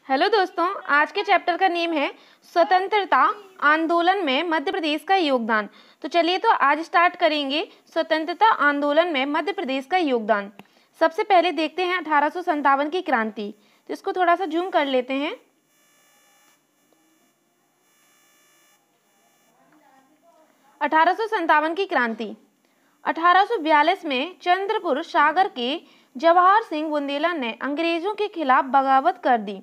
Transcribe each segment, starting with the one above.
Hello दोस्तों, आज के चैप्टर का नेम है स्वतंत्रता आंदोलन में मध्य प्रदेश का योगदान। तो चलिए तो आज स्टार्ट करेंगे स्वतंत्रता आंदोलन में मध्य प्रदेश का योगदान। सबसे पहले देखते हैं 1857 की क्रांति। तो इसको थोड़ा सा जूम कर लेते हैं। की क्रांति 1842 में चंद्रपुर सागर के जवाहर सिंह बुंदेला ने अंग्रेजों के खिलाफ बगावत कर दी।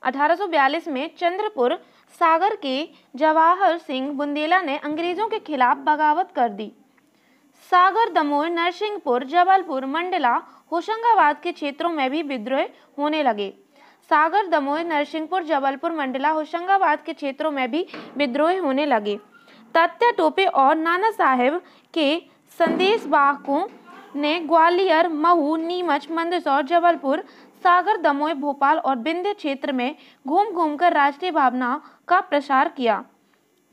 1842 में चंद्रपुर सागर के जवाहर सिंह बुंदेला ने अंग्रेजों के खिलाफ बगावत कर दी। सागर, दमोह, नरसिंहपुर, जबलपुर, मंडला, होशंगाबाद के क्षेत्रों में भी विद्रोह होने लगे। सागर, दमोह, नरसिंहपुर, जबलपुर, मंडला, होशंगाबाद के क्षेत्रों में भी विद्रोह होने लगे। तात्या टोपे और नाना साहेब के संदेशवाहकों ने ग्वालियर, महू, नीमच, मंदसौर, जबलपुर, सागर, दमोह, भोपाल और विंध्य क्षेत्र में घूम घूमकर राष्ट्रीय भावना का प्रसार किया।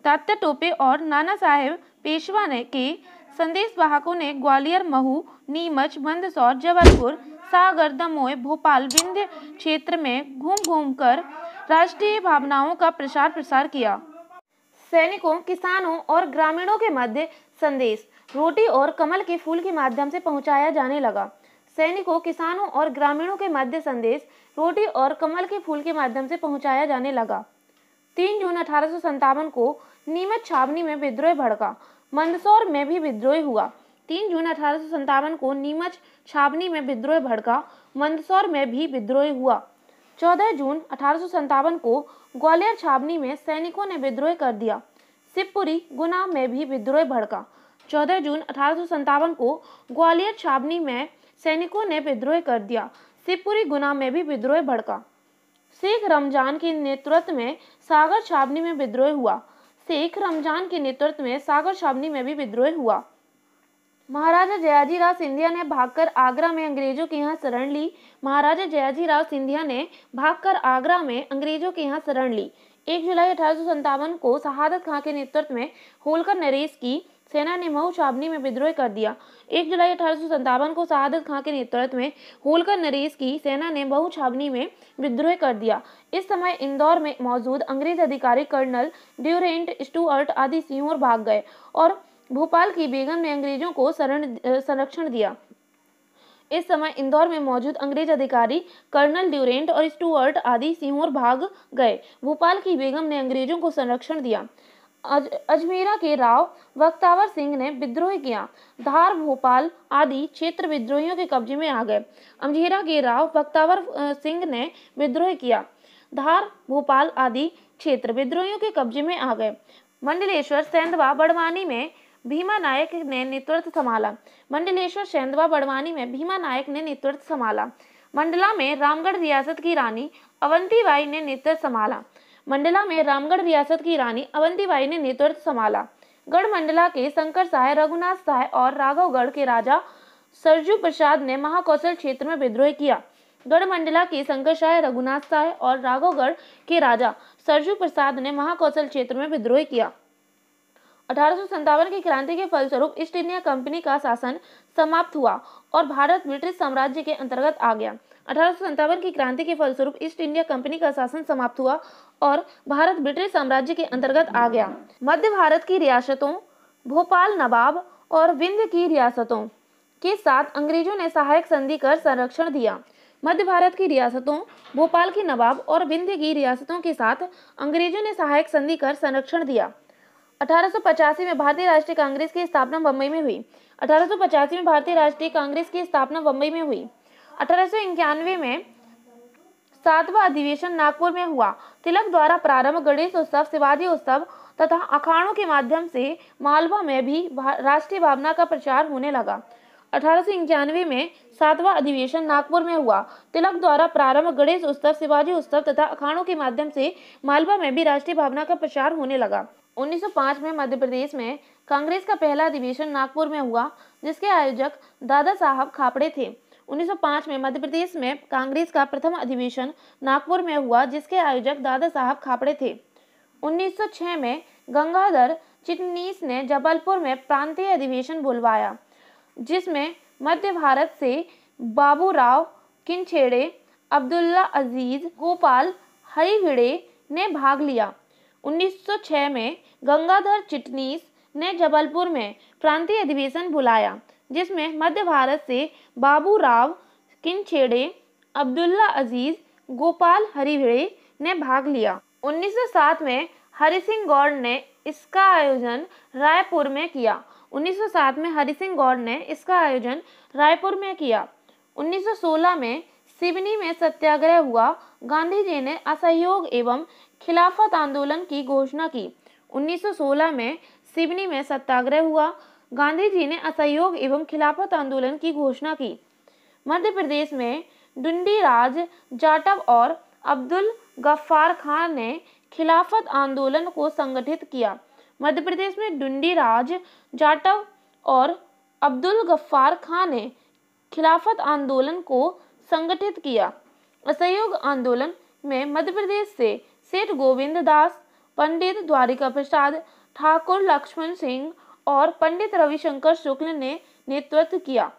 तात्या टोपे और नाना साहेब पेशवा के संदेशवाहकों ने ग्वालियर, महू, नीमच, मंदसौर, जबलपुर, सागर, दमोह, भोपाल, विंध्य क्षेत्र में घूम घूमकर राष्ट्रीय भावनाओं का प्रसार किया। सैनिकों, किसानों और ग्रामीणों के मध्य संदेश रोटी और कमल के फूल के माध्यम से पहुंचाया जाने लगा। सैनिकों, किसानों और ग्रामीणों के मध्य संदेश रोटी और कमल के फूल के माध्यम से पहुंचाया जाने लगा। 3 जून 1857 को नीमच छावनी में विद्रोह भड़का। मंदसौर में भी विद्रोह हुआ। 3 जून 1857 को नीमच छावनी में विद्रोह भड़का। मंदसौर में भी विद्रोह हुआ। 14 जून 1857 को ग्वालियर छावनी में सैनिकों ने विद्रोह कर दिया। शिवपुरी, गुना में भी विद्रोह भड़का। 14 जून 1857 को ग्वालियर छावनी में सैनिकों ने विद्रोह कर दिया। शिवपुरी, गुना में भी विद्रोह भड़का। शेख रमजान के नेतृत्व में सागर छावनी में विद्रोह हुआ। शेख रमजान के नेतृत्व में सागर छावनी में भी विद्रोह हुआ। महाराजा जयाजीराव सिंधिया ने भागकर आगरा में अंग्रेजों के यहाँ शरण ली। महाराजा जयाजीराव सिंधिया ने भागकर आगरा में अंग्रेजों के यहाँ शरण ली। 1 जुलाई 1857 को शहादत खां के नेतृत्व में होलकर नरेश की सेना ने महू छावनी में विद्रोह कर दिया। 1 जुलाई 1857 को शहादत खां के नेतृत्व में होलकर नरेश की सेना ने महू छावनी में विद्रोह कर दिया। इस समय इंदौर में मौजूद अंग्रेज अधिकारी कर्नल ड्यूरेंट, स्टुअर्ट आदि सीहोर भाग गए और भोपाल की बेगम ने अंग्रेजों को संरक्षण दिया। इस समय इंदौर में मौजूद अंग्रेज अधिकारी कर्नल ड्यूरेंट और स्टुअर्ट आदि सीहोर भाग गए। भोपाल की बेगम ने अंग्रेजों को संरक्षण दिया। अजमेरा के राव बख्तावर सिंह ने विद्रोह किया। धार, भोपाल आदि क्षेत्र विद्रोहियों के कब्जे में आ गए। अजमेरा के राव बख्तावर सिंह ने विद्रोह किया। धार, भोपाल आदि क्षेत्र विद्रोहियों के कब्जे में आ गए। मंडलेश्वर, सेंधवा, बड़वानी में भीमा नायक ने नेतृत्व संभाला। मंडलेश्वर, सेंधवा, बड़वानी में भीमा नायक ने नेतृत्व संभाला। मंडला में रामगढ़ रियासत की रानी अवंतीबाई ने नेतृत्व संभाला। मंडला में रामगढ़ रियासत की रानी अवंतीबाई ने नेतृत्व संभाला। गढ़ मंडला के शंकर साय, रघुनाथ साय और राघवगढ़ के राजा सरजू प्रसाद ने महाकौशल क्षेत्र में विद्रोह किया। गढ़ मंडला के शंकर साय, रघुनाथ साय और राघवगढ़ के राजा सरजू प्रसाद ने महाकौशल क्षेत्र में विद्रोह किया। 1857 की क्रांति के फलस्वरूप ईस्ट इंडिया कंपनी का शासन समाप्त हुआ और भारत ब्रिटिश साम्राज्य के अंतर्गत आ गया। 1857 की क्रांति के फलस्वरूप ईस्ट इंडिया कंपनी का शासन समाप्त हुआ और भारत ब्रिटिश साम्राज्य के अंतर्गत आ गया। मध्य भारत की रियासतों, भोपाल, नवाब और विंध्य की रियासतों के साथ अंग्रेजों ने सहायक संधि कर संरक्षण दिया। मध्य भारत की रियासतों, भोपाल की नवाब और विंध्य की रियासतों के साथ अंग्रेजों ने सहायक संधि कर संरक्षण दिया। 1885 में भारतीय राष्ट्रीय कांग्रेस की स्थापना बम्बई में हुई। 1885 में भारतीय राष्ट्रीय कांग्रेस की स्थापना बम्बई में हुई। 1891 में 7वां अधिवेशन नागपुर में हुआ। तिलक द्वारा प्रारंभ गणेश उत्सव, शिवाजी उत्सव तथा अखाड़ों के माध्यम से मालवा में भी राष्ट्रीय भावना का प्रचार होने लगा। 1891 में 7वां अधिवेशन नागपुर में हुआ। तिलक द्वारा प्रारंभ गणेश उत्सव, शिवाजी उत्सव तथा अखाड़ों के माध्यम से मालवा में भी राष्ट्रीय भावना का प्रचार होने लगा। 1905 में मध्य प्रदेश में कांग्रेस का पहला अधिवेशन नागपुर में हुआ, जिसके आयोजक दादा साहब खापड़े थे। 1905 में मध्य प्रदेश में कांग्रेस का प्रथम अधिवेशन नागपुर में हुआ, जिसके आयोजक दादा साहब खापड़े थे। 1906 में गंगाधर चिटनीस ने जबलपुर में प्रांतीय अधिवेशन बुलवाया, जिसमें मध्य भारत से बाबूराव किनछेड़े, अब्दुल्ला अजीज, गोपाल हरिभिड़े ने भाग लिया। 1906 में गंगाधर चिटनीस ने जबलपुर में प्रांतीय अधिवेशन बुलाया, जिसमें मध्य भारत से बाबूराव किनखेड़े, अब्दुल्ला अजीज, गोपाल हरिभिड़े ने भाग लिया। 1907 में हरि सिंह गौड़ ने इसका आयोजन रायपुर में किया। 1907 में हरि सिंह गौड़ ने इसका आयोजन रायपुर में किया। 1916 में सिवनी में सत्याग्रह हुआ। गांधी जी ने असहयोग एवं खिलाफत आंदोलन की घोषणा की। 1916 में सिवनी में सत्याग्रह हुआ। गांधी जी ने असहयोग एवं खिलाफत आंदोलन की घोषणा की। मध्य प्रदेश में डुंडीराज जाटव और अब्दुल गफ्फार खान ने खिलाफत आंदोलन को संगठित किया। मध्य प्रदेश में डुंडीराज जाटव और अब्दुल गफ्फार खान ने खिलाफत आंदोलन को संगठित किया। असहयोग आंदोलन में मध्य प्रदेश से सेठ गोविंद दास, पंडित द्वारिका प्रसाद, ठाकुर लक्ष्मण सिंह और पंडित रविशंकर शुक्ल ने नेतृत्व किया।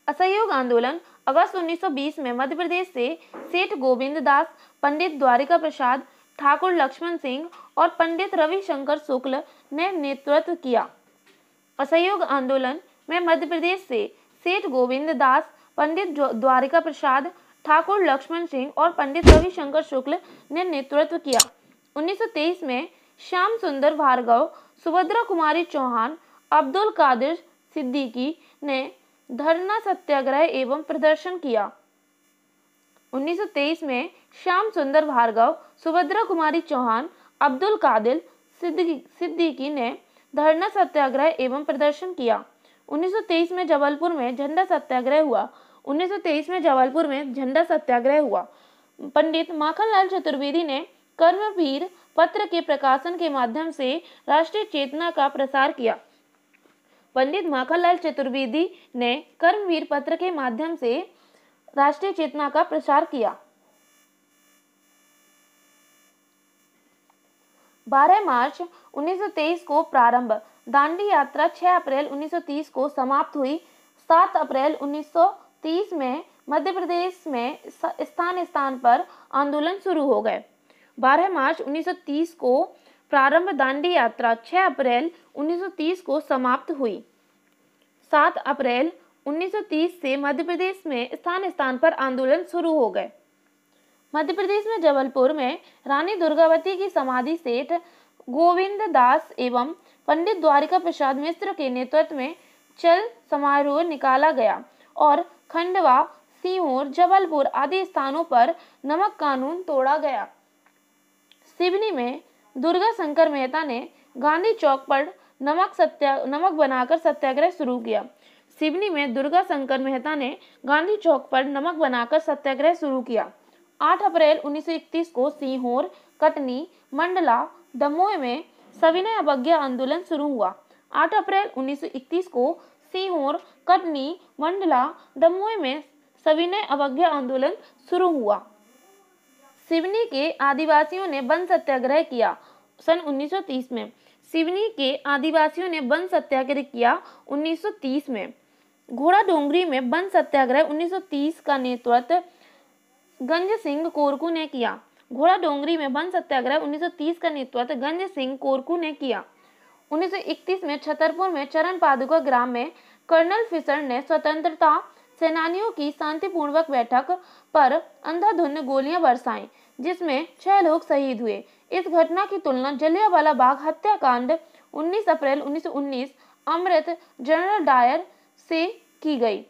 असहयोग आंदोलन अगस्त 1920 में मध्य प्रदेश से सेठ गोविंद दास, पंडित द्वारिका प्रसाद, ठाकुर लक्ष्मण सिंह और पंडित रविशंकर शुक्ल ने नेतृत्व किया। असहयोग आंदोलन में मध्य प्रदेश से सेठ गोविंद दास, पंडित द्वारिका प्रसाद, ठाकुर लक्ष्मण सिंह और पंडित रविशंकर शुक्ल ने नेतृत्व किया। 1923 में श्याम सुंदर भार्गव, सुभद्रा कुमारी चौहान, अब्दुल कादिर सिद्दीकी ने धरना सत्याग्रह एवं प्रदर्शन किया। 1923 में श्याम सुंदर भार्गव, सुभद्रा कुमारी चौहान, अब्दुल कादिर सिद्दीकी ने धरना सत्याग्रह एवं प्रदर्शन किया। 1923 में जबलपुर में झंडा सत्याग्रह हुआ। 1923 में जबलपुर में झंडा सत्याग्रह हुआ। पंडित माखनलाल चतुर्वेदी ने कर्मवीर पत्र के प्रकाशन के माध्यम से राष्ट्रीय चेतना का प्रसार किया। पंडित माखनलाल चतुर्वेदी ने कर्मवीर पत्र के माध्यम से राष्ट्रीय चेतना का प्रसार किया। 12 मार्च 1923 को प्रारंभ, दांडी यात्रा 6 अप्रैल 1930 को समाप्त हुई। 7 अप्रैल 1930 में मध्य प्रदेश में स्थान स्थान पर आंदोलन शुरू हो गए। 12 मार्च 1930 को प्रारंभ, दांडी यात्रा 6 अप्रैल 1930 को समाप्त हुई। 7 अप्रैल 1930 से मध्य प्रदेश में स्थान स्थान पर आंदोलन शुरू हो गए। मध्य प्रदेश में जबलपुर में रानी दुर्गावती की समाधि सेठ गोविंद दास एवं पंडित द्वारिका प्रसाद मिश्र के नेतृत्व में चल समारोह निकाला गया और खंडवा, सीहोर, जबलपुर आदि स्थानों पर नमक कानून तोड़ा गया। सिवनी में दुर्गा शंकर मेहता ने गांधी चौक पर नमक बनाकर सत्याग्रह शुरू किया। सिवनी में दुर्गा शंकर मेहता ने गांधी चौक पर नमक बनाकर सत्याग्रह शुरू किया। 8 अप्रैल 1931 को सीहोर, कटनी, मंडला, दमोह में सविनय अवज्ञा आंदोलन शुरू हुआ। 8 अप्रैल 1931 को सीहोर, कटनी, मंडला, दमोह में सविनय अवज्ञा आंदोलन शुरू हुआ। सिवनी के आदिवासियों ने वन सत्याग्रह किया सन 1930 में। सिवनी के आदिवासियों ने वन सत्याग्रह किया 1930 में। घोड़ा डोंगरी में वन सत्याग्रह 1930 का नेतृत्व गंज सिंह कोरकू ने किया। घोड़ा डोंगरी में वन सत्याग्रह 1930 का नेतृत्व गंज सिंह कोरकू ने किया। 1931 में छतरपुर में चरण पादुका ग्राम में कर्नल फिशर ने स्वतंत्रता सेनानियों की शांतिपूर्वक बैठक पर अंधाधुंध गोलियां बरसाईं, जिसमें 6 लोग शहीद हुए। इस घटना की तुलना जलियांवाला बाग हत्याकांड 19 अप्रैल 1919 अमृत जनरल डायर से की गई।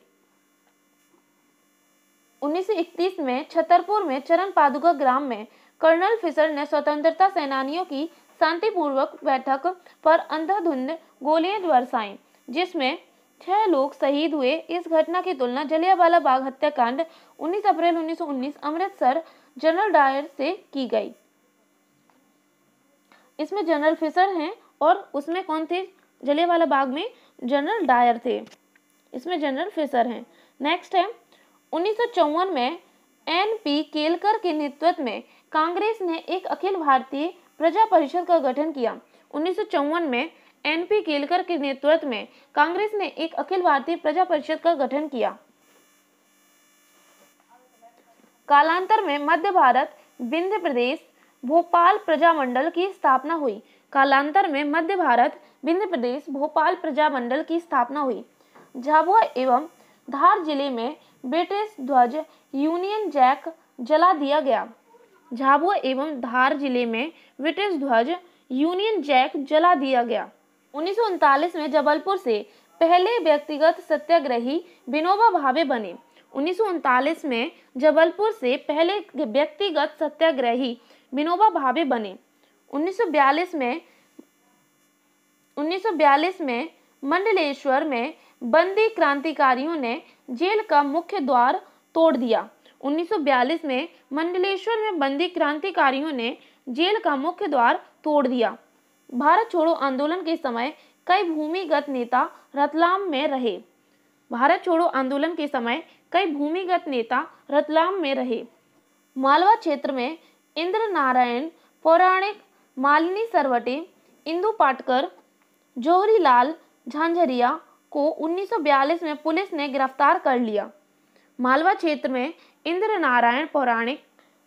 1931 में छतरपुर में चरण पादुका ग्राम में कर्नल फिशर ने स्वतंत्रता सेनानियों की शांतिपूर्वक बैठक पर अंधाधुंध गोलियां बरसाईं, जिसमें 6 लोग शहीद हुए। इस घटना की तुलना जलियांवाला बाग हत्याकांड 19 अप्रैल 1919 अमृतसर जनरल डायर से की गई। इसमें जनरल फिशर हैं और उसमें कौन थे? जलियांवाला बाग में जनरल डायर थे, इसमें जनरल फिशर हैं। नेक्स्ट है 1954 में एन.पी. केलकर के नेतृत्व में कांग्रेस ने एक अखिल भारतीय प्रजा परिषद का गठन किया। 1954 में एन.पी. केलकर के नेतृत्व में कांग्रेस ने एक अखिल भारतीय प्रजा परिषद का गठन किया। कालांतर में मध्य भारत विंध्य प्रदेश भोपाल प्रजामंडल की स्थापना हुई। कालांतर में मध्य भारत विंध्य प्रदेश भोपाल प्रजामंडल की स्थापना हुई। झाबुआ एवं धार जिले में ब्रिटिश ध्वज यूनियन जैक जला दिया गया। झाबुआ एवं धार जिले में ब्रिटिश ध्वज यूनियन जैक जला दिया गया। 1939 में जबलपुर से पहले व्यक्तिगत सत्याग्रही विनोबा भावे बने। 1939 में जबलपुर से पहले व्यक्तिगत सत्याग्रही विनोबा भावे बने। 1942 में मंडलेश्वर में बंदी क्रांतिकारियों ने जेल का मुख्य द्वार तोड़ दिया। 1942 में मंडलेश्वर में बंदी क्रांतिकारियों ने जेल का मुख्य द्वार तोड़ दिया। भारत छोड़ो आंदोलन के समय कई भूमिगत नेता रतलाम में रहे। भारत छोड़ो आंदोलन के समय कई भूमिगत नेता रतलाम में रहे। मालवा क्षेत्र में इंद्र नारायण पौराणिक, मालिनी सरवटे, इंदु पाटकर, जौहरी लाल झांझरिया को 1942 में पुलिस ने गिरफ्तार कर लिया। मालवा क्षेत्र में इंद्र नारायण पौराणिक,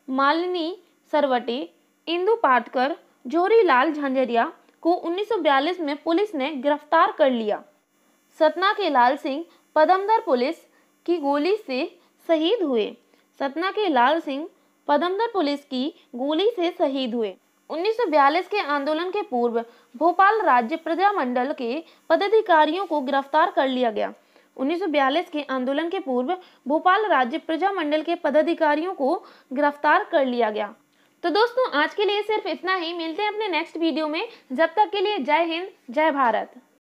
मालिनी सरवटे, इंदु पाटकर, जौहरी लाल झांझरिया को 1942 में पुलिस ने गिरफ्तार कर लिया। सतना के लाल सिंह पदमदर पुलिस की गोली से शहीद हुए। सतना के लाल सिंह पदमदर पुलिस की गोली से शहीद हुए। 1942 के आंदोलन के पूर्व भोपाल राज्य प्रजामंडल के पदाधिकारियों को गिरफ्तार कर लिया गया। 1942 के आंदोलन के पूर्व भोपाल राज्य प्रजामंडल के पदाधिकारियों को गिरफ्तार कर लिया गया। तो दोस्तों आज के लिए सिर्फ इतना ही। मिलते हैं अपने नेक्स्ट वीडियो में। जब तक के लिए जय हिंद, जय भारत।